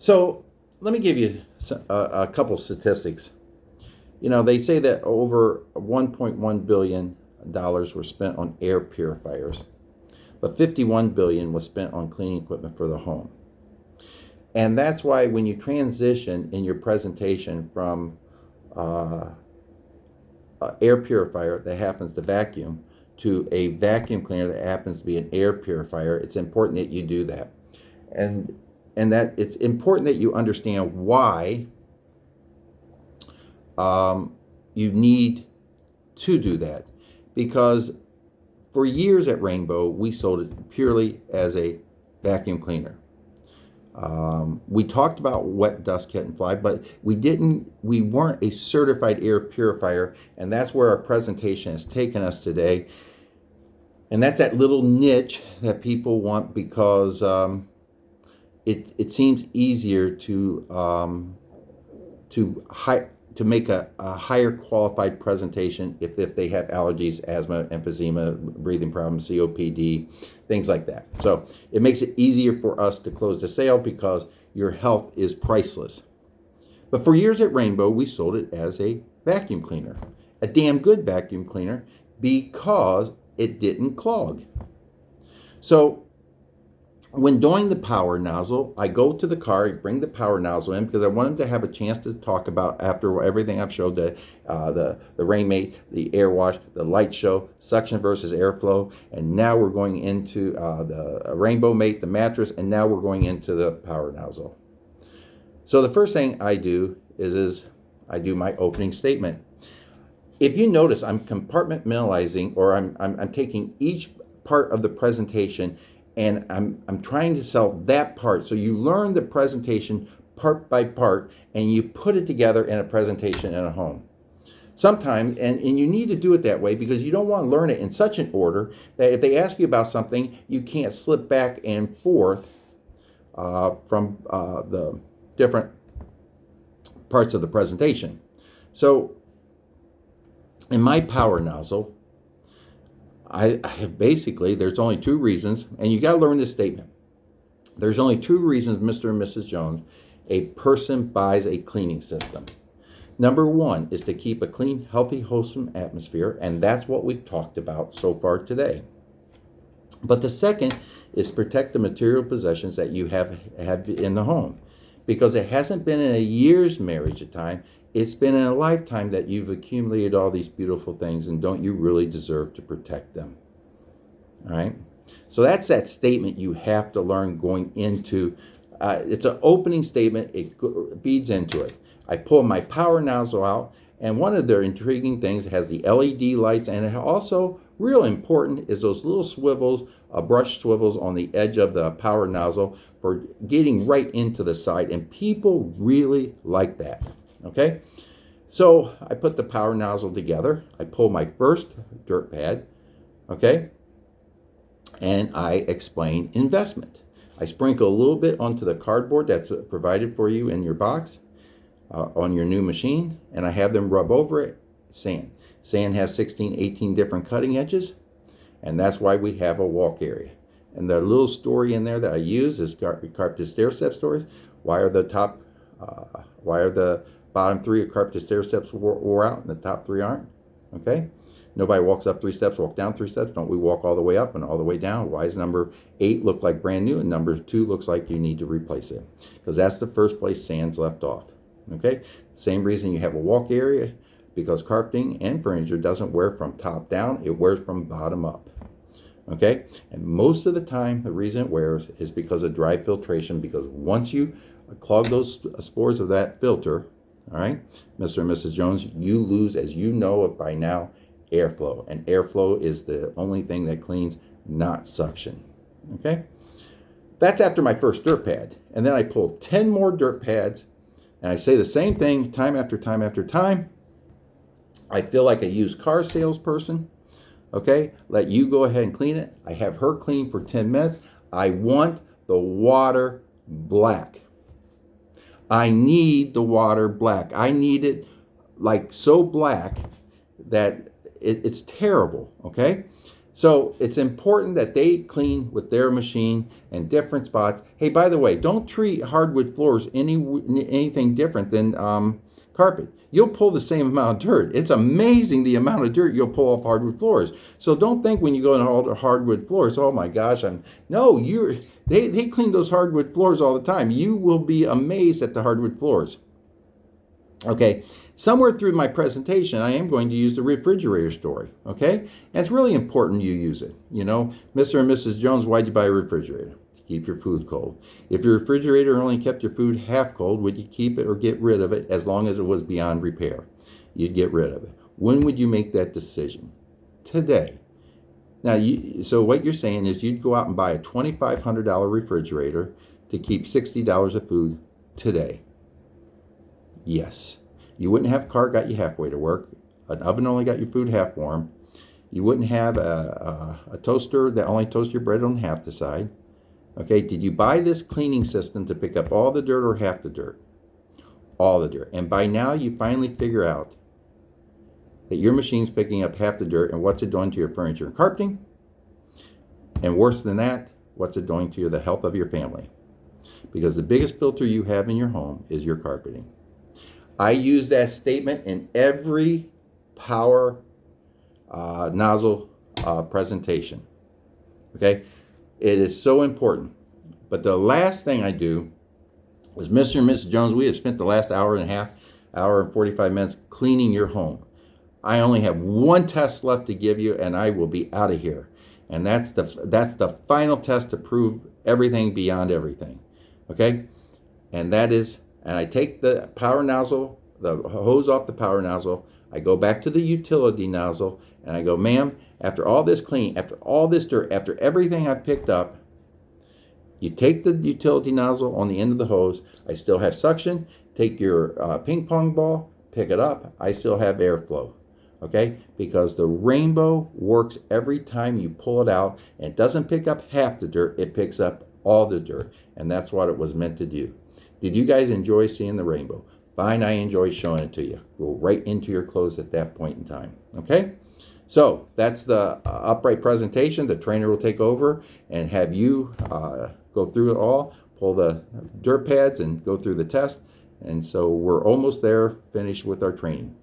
So let me give you a couple statistics. They say that over $1.1 billion were spent on air purifiers, but 51 billion was spent on cleaning equipment for the home. And that's why when you transition in your presentation from uh, air purifier that happens to vacuum to a vacuum cleaner that happens to be an air purifier, it's important that you do that. And that it's important that you understand why you need to do that. Because for years at Rainbow, we sold it purely as a vacuum cleaner. We talked about wet dust, kit, and fly, but we weren't a certified air purifier, and that's where our presentation has taken us today. And that's that little niche that people want because it seems easier to make a higher qualified presentation if they have allergies, asthma, emphysema, breathing problems, COPD, things like that. So it makes it easier for us to close the sale because your health is priceless. But for years at Rainbow, we sold it as a vacuum cleaner, a damn good vacuum cleaner because it didn't clog. So when doing the power nozzle, I go to the car, I bring the power nozzle in because I want them to have a chance to talk about after everything I've showed, the Rainmate, the air wash, the light show, suction versus airflow, and now we're going into the Rainbow Mate, the mattress, and now we're going into the power nozzle. So the first thing I do is I do my opening statement. If you notice, I'm compartmentalizing, or I'm taking each part of the presentation and I'm trying to sell that part. So you learn the presentation part by part and you put it together in a presentation in a home. Sometimes, and you need to do it that way because you don't want to learn it in such an order that if they ask you about something, you can't slip back and forth from the different parts of the presentation. So in my power nozzle, I basically, there's only two reasons, and you got to learn this statement. There's only two reasons, Mr. and Mrs. Jones, a person buys a cleaning system. Number one is to keep a clean, healthy, wholesome atmosphere, and that's what we've talked about so far today. But the second is protect the material possessions that you have in the home, because it hasn't been in a year's marriage of time. It's been in a lifetime that you've accumulated all these beautiful things, and don't you really deserve to protect them? All right? So that's that statement you have to learn going into. It's an opening statement. It feeds into it. I pull my power nozzle out, and one of their intriguing things has the LED lights, and it also, real important, is those little swivels, brush swivels on the edge of the power nozzle for getting right into the side, and people really like that. Okay, so I put the power nozzle together. I pull my first dirt pad, okay, and I explain investment. I sprinkle a little bit onto the cardboard that's provided for you in your box on your new machine, and I have them rub over it sand. Sand has 16, 18 different cutting edges, and that's why we have a walk area. And the little story in there that I use is carpet stair step stories. Why are the bottom three of carpet stair steps wore out and the top three aren't? Okay? Nobody walks up 3 steps, walk down 3 steps. Don't we walk all the way up and all the way down? Why does number 8 look like brand new and number 2 looks like you need to replace it? Because that's the first place sand's left off. Okay? Same reason you have a walk area, because carpeting and furniture doesn't wear from top down, it wears from bottom up. Okay? And most of the time, the reason it wears is because of dry filtration, because once you clog those spores of that filter, all right, Mr. and Mrs. Jones, you lose, as you know of by now, airflow. And airflow is the only thing that cleans, not suction. Okay? That's after my first dirt pad. And then I pull 10 more dirt pads, and I say the same thing time after time after time. I feel like a used car salesperson. Okay? Let you go ahead and clean it. I have her clean for 10 minutes. I want the water black. I need the water black. I need it like so black that it's terrible, okay? So it's important that they clean with their machine and different spots. Hey, by the way, don't treat hardwood floors anything different than carpet. You'll pull the same amount of dirt. It's amazing the amount of dirt you'll pull off hardwood floors. So don't think when you go on hardwood floors, oh my gosh, they clean those hardwood floors all the time. You will be amazed at the hardwood floors. Okay, somewhere through my presentation, I am going to use the refrigerator story. Okay, and it's really important you use it. You know, Mr. and Mrs. Jones, why'd you buy a refrigerator? To keep your food cold. If your refrigerator only kept your food half cold, would you keep it or get rid of it as long as it was beyond repair? You'd get rid of it. When would you make that decision? Today. Now, so what you're saying is you'd go out and buy a $2,500 refrigerator to keep $60 of food today. Yes. You wouldn't have a car got you halfway to work. An oven only got your food half warm. You wouldn't have a toaster that only toasts your bread on half the side. Okay, did you buy this cleaning system to pick up all the dirt or half the dirt? All the dirt. And by now you finally figure out that your machine's picking up half the dirt, and what's it doing to your furniture and carpeting? And worse than that, what's it doing to the health of your family? Because the biggest filter you have in your home is your carpeting. I use that statement in every power nozzle presentation. Okay? It is so important. But the last thing I do is, Mr. and Mrs. Jones, we have spent the last hour and a half, hour and 45 minutes cleaning your home. I only have one test left to give you, and I will be out of here. And that's the final test to prove everything beyond everything. Okay? And that is, and I take the power nozzle, the hose off the power nozzle, I go back to the utility nozzle, and I go, ma'am, after all this cleaning, after all this dirt, after everything I've picked up, you take the utility nozzle on the end of the hose, I still have suction, take your ping pong ball, pick it up, I still have airflow. Okay, because the rainbow works every time you pull it out, and it doesn't pick up half the dirt, it picks up all the dirt, and that's what it was meant to do. Did you guys enjoy seeing the rainbow? Fine, I enjoy showing it to you. Go right into your clothes at that point in time. Okay, so that's the upright presentation. The trainer will take over and have you go through it all, pull the dirt pads and go through the test. And so we're almost there, finished with our training.